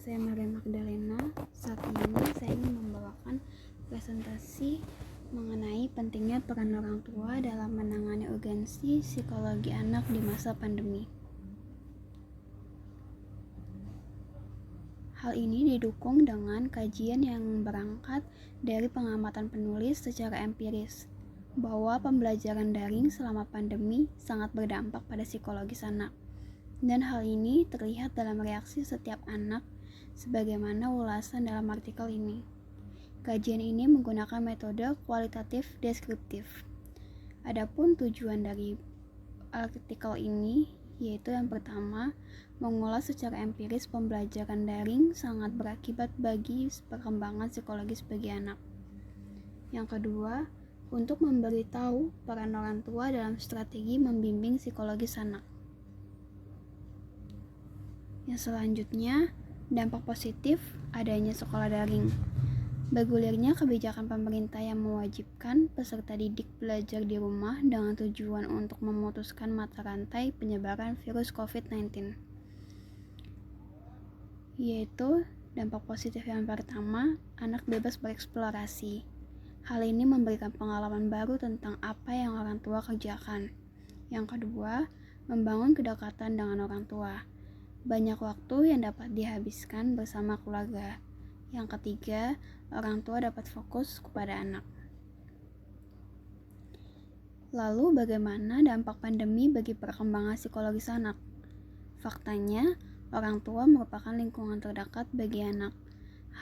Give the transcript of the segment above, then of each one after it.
saya Maria Magdalena. Saat ini saya ingin membawakan presentasi mengenai pentingnya peran orang tua dalam menangani urgensi psikologi anak di masa pandemi. Hal ini didukung dengan kajian yang berangkat dari pengamatan penulis secara empiris, bahwa pembelajaran daring selama pandemi sangat berdampak pada psikologis anak. Dan hal ini terlihat dalam reaksi setiap anak, sebagaimana ulasan dalam artikel ini. Kajian ini menggunakan metode kualitatif deskriptif. Adapun tujuan dari artikel ini yaitu yang pertama, mengulas secara empiris pembelajaran daring sangat berakibat bagi perkembangan psikologis bagi anak. Yang kedua, untuk memberitahu peran orang tua dalam strategi membimbing psikologis anak. Yang selanjutnya, dampak positif adanya sekolah daring. Bergulirnya kebijakan pemerintah yang mewajibkan peserta didik belajar di rumah dengan tujuan untuk memutuskan mata rantai penyebaran virus COVID-19. Yaitu dampak positif yang pertama, anak bebas bereksplorasi. Hal ini memberikan pengalaman baru tentang apa yang orang tua kerjakan. Yang kedua, membangun kedekatan dengan orang tua. Banyak waktu yang dapat dihabiskan bersama keluarga. Yang ketiga, orang tua dapat fokus kepada anak. Lalu bagaimana dampak pandemi bagi perkembangan psikologis anak? Faktanya, orang tua merupakan lingkungan terdekat bagi anak.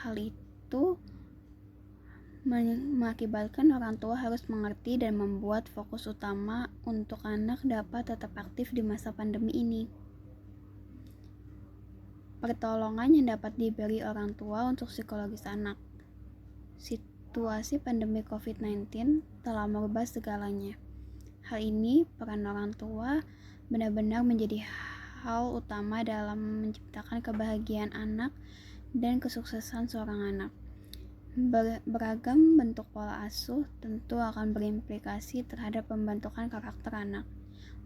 Hal itu mengakibatkan orang tua harus mengerti dan membuat fokus utama untuk anak dapat tetap aktif di masa pandemi ini. Pertolongan yang dapat diberi orang tua untuk psikologis anak. Situasi pandemi COVID-19 telah merubah segalanya. Hal ini, peran orang tua benar-benar menjadi hal utama dalam menciptakan kebahagiaan anak dan kesuksesan seorang anak. Beragam bentuk pola asuh tentu akan berimplikasi terhadap pembentukan karakter anak.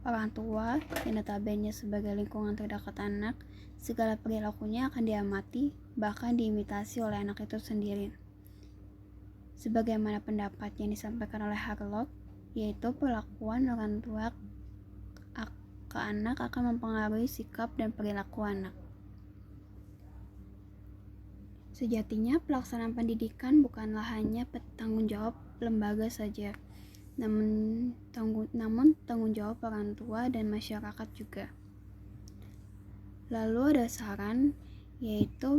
Orang tua yang notabene sebagai lingkungan terdekat anak, segala perilakunya akan diamati, bahkan diimitasi oleh anak itu sendiri. Sebagaimana pendapat yang disampaikan oleh Harlock, yaitu perlakuan orang tua ke anak akan mempengaruhi sikap dan perilaku anak. Sejatinya pelaksanaan pendidikan bukanlah hanya tanggung jawab lembaga saja, namun tanggung jawab orang tua dan masyarakat juga. Lalu ada saran, yaitu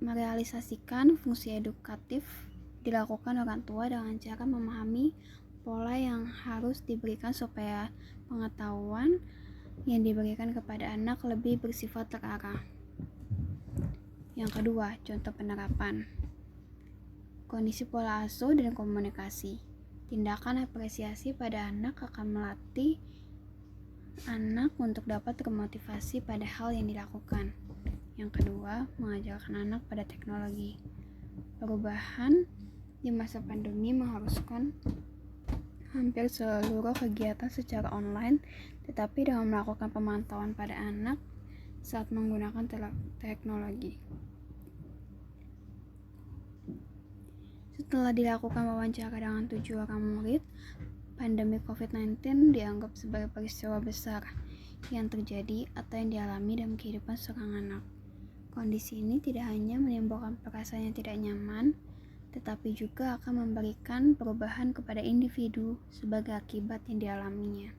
merealisasikan fungsi edukatif dilakukan orang tua dengan cara memahami pola yang harus diberikan supaya pengetahuan yang diberikan kepada anak lebih bersifat terarah. Yang kedua, contoh penerapan. Kondisi pola asuh dan komunikasi. Tindakan apresiasi pada anak akan melatih anak untuk dapat termotivasi pada hal yang dilakukan. Yang kedua, mengajarkan anak pada teknologi. Perubahan di masa pandemi mengharuskan hampir seluruh kegiatan secara online, tetapi dengan melakukan pemantauan pada anak saat menggunakan teknologi. Setelah dilakukan wawancara dengan 7 orang murid, pandemi COVID-19 dianggap sebagai peristiwa besar yang terjadi atau yang dialami dalam kehidupan seorang anak. Kondisi ini tidak hanya menimbulkan perasaan yang tidak nyaman, tetapi juga akan memberikan perubahan kepada individu sebagai akibat yang dialaminya.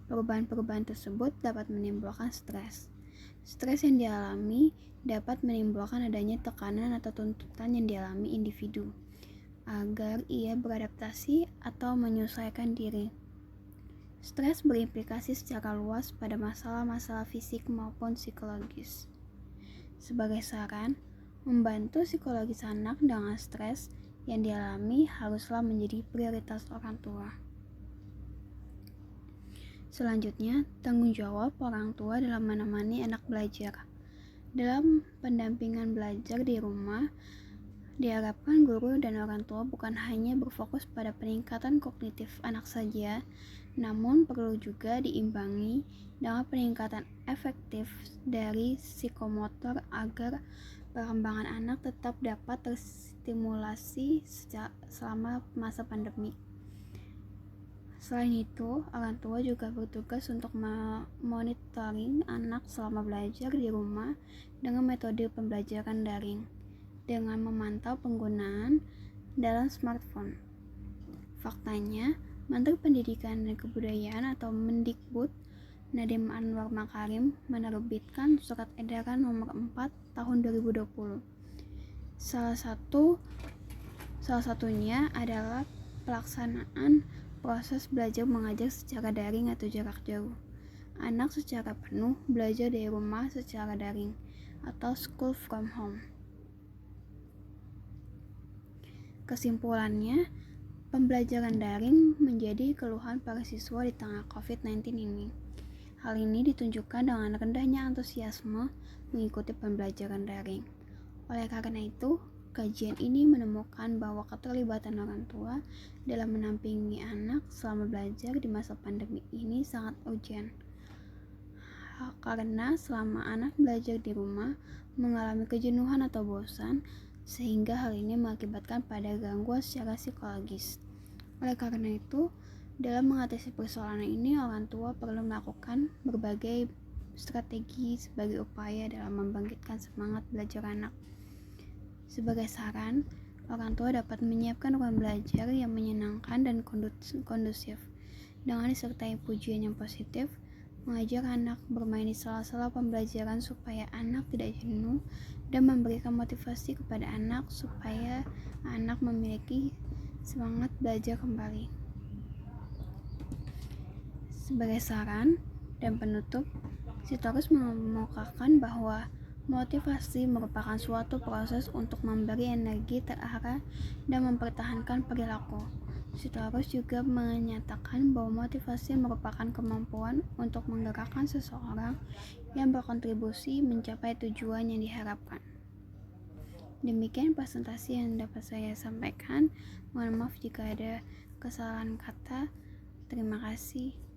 Perubahan-perubahan tersebut dapat menimbulkan stres. Stres yang dialami dapat menimbulkan adanya tekanan atau tuntutan yang dialami individu agar ia beradaptasi atau menyesuaikan diri. Stres berimplikasi secara luas pada masalah-masalah fisik maupun psikologis. Sebagai saran, membantu psikologis anak dengan stres yang dialami haruslah menjadi prioritas orang tua. Selanjutnya, tanggung jawab orang tua dalam menemani anak belajar. Dalam pendampingan belajar di rumah, Diharapkan guru dan orang tua bukan hanya berfokus pada peningkatan kognitif anak saja, namun perlu juga diimbangi dengan peningkatan efektif dari psikomotor agar perkembangan anak tetap dapat terstimulasi selama masa pandemi. Selain itu, orang tua juga bertugas untuk memonitoring anak selama belajar di rumah dengan metode pembelajaran daring, dengan memantau penggunaan dalam smartphone. Faktanya, Menteri Pendidikan dan Kebudayaan atau Mendikbud Nadiem Anwar Makarim menerbitkan Surat Edaran Nomor 4 Tahun 2020. Salah satunya adalah pelaksanaan proses belajar mengajar secara daring atau jarak jauh. Anak secara penuh belajar dari rumah secara daring atau school from home. Kesimpulannya, pembelajaran daring menjadi keluhan para siswa di tengah COVID-19 ini. Hal ini ditunjukkan dengan rendahnya antusiasme mengikuti pembelajaran daring. Oleh karena itu, kajian ini menemukan bahwa keterlibatan orang tua dalam menampingi anak selama belajar di masa pandemi ini sangat urgent. Karena selama anak belajar di rumah mengalami kejenuhan atau bosan, sehingga hal ini mengakibatkan pada gangguan secara psikologis. Oleh karena itu, dalam mengatasi persoalan ini, orang tua perlu melakukan berbagai strategi sebagai upaya dalam membangkitkan semangat belajar anak. Sebagai saran, orang tua dapat menyiapkan ruang belajar yang menyenangkan dan kondusif, dengan disertai pujian yang positif, mengajak anak bermain di sela-sela pembelajaran supaya anak tidak jenuh, dan memberikan motivasi kepada anak supaya anak memiliki semangat belajar kembali. Sebagai saran dan penutup, Sitorus mengemukakan bahwa motivasi merupakan suatu proses untuk memberi energi terarah dan mempertahankan perilaku. Sitorus juga menyatakan bahwa motivasi merupakan kemampuan untuk menggerakkan seseorang yang berkontribusi mencapai tujuan yang diharapkan. Demikian presentasi yang dapat saya sampaikan. Mohon maaf jika ada kesalahan kata. Terima kasih.